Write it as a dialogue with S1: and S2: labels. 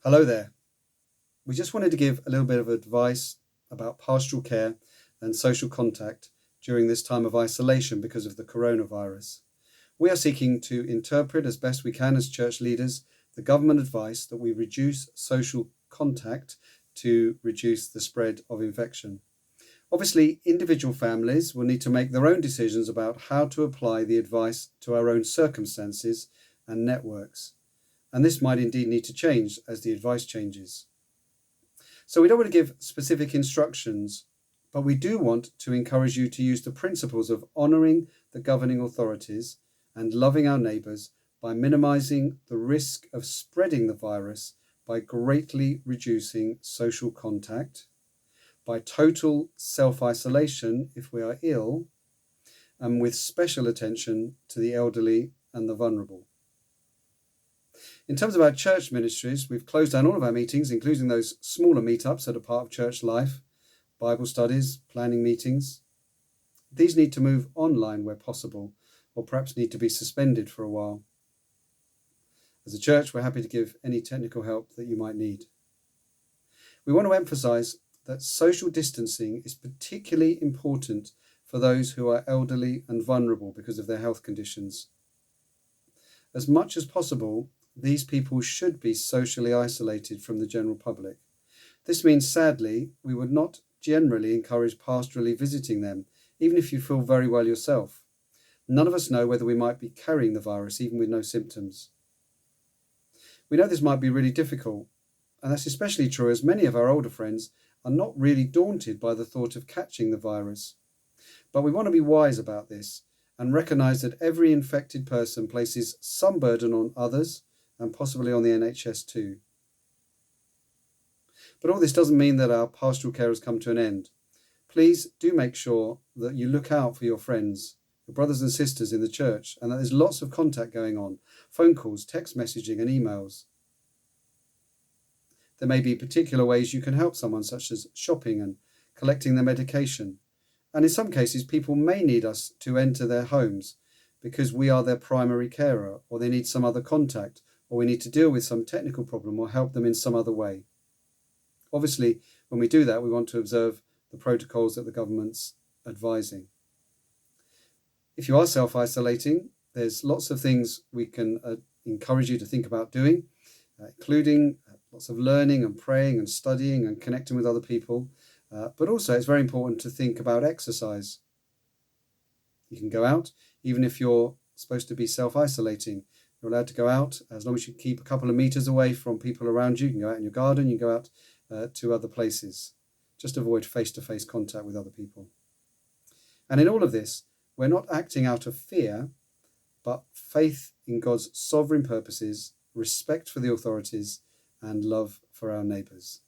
S1: Hello there. We just wanted to give a little bit of advice about pastoral care and social contact during this time of isolation because of the coronavirus. We are seeking to interpret as best we can as church leaders the government advice that we reduce social contact to reduce the spread of infection. Obviously, individual families will need to make their own decisions about how to apply the advice to our own circumstances and networks. And this might indeed need to change as the advice changes. So we don't want to give specific instructions, but we do want to encourage you to use the principles of honouring the governing authorities and loving our neighbours by minimising the risk of spreading the virus by greatly reducing social contact, by total self-isolation if we are ill, and with special attention to the elderly and the vulnerable. In terms of our church ministries, we've closed down all of our meetings, including those smaller meetups that are part of church life, Bible studies, planning meetings. These need to move online where possible, or perhaps need to be suspended for a while. As a church, we're happy to give any technical help that you might need. We want to emphasise that social distancing is particularly important for those who are elderly and vulnerable because of their health conditions. As much as possible, these people should be socially isolated from the general public. This means, sadly, we would not generally encourage pastorally visiting them, even if you feel very well yourself. None of us know whether we might be carrying the virus, even with no symptoms. We know this might be really difficult, and that's especially true as many of our older friends are not really daunted by the thought of catching the virus. But we want to be wise about this and recognise that every infected person places some burden on others and possibly on the NHS too. But all this doesn't mean that our pastoral care has come to an end. Please do make sure that you look out for your friends, your brothers and sisters in the church, and that there's lots of contact going on, phone calls, text messaging and emails. There may be particular ways you can help someone, such as shopping and collecting their medication. And in some cases, people may need us to enter their homes because we are their primary carer, or they need some other contact, or we need to deal with some technical problem or help them in some other way. Obviously, when we do that, we want to observe the protocols that the government's advising. If you are self-isolating, there's lots of things we can encourage you to think about doing, including lots of learning and praying and studying and connecting with other people. But also it's very important to think about exercise. You can go out, even if you're supposed to be self-isolating. You're allowed to go out as long as you keep a couple of meters away from people around you. You can go out in your garden, you can go out to other places. Just avoid face-to-face contact with other people. And in all of this, we're not acting out of fear, but faith in God's sovereign purposes, respect for the authorities, and love for our neighbours.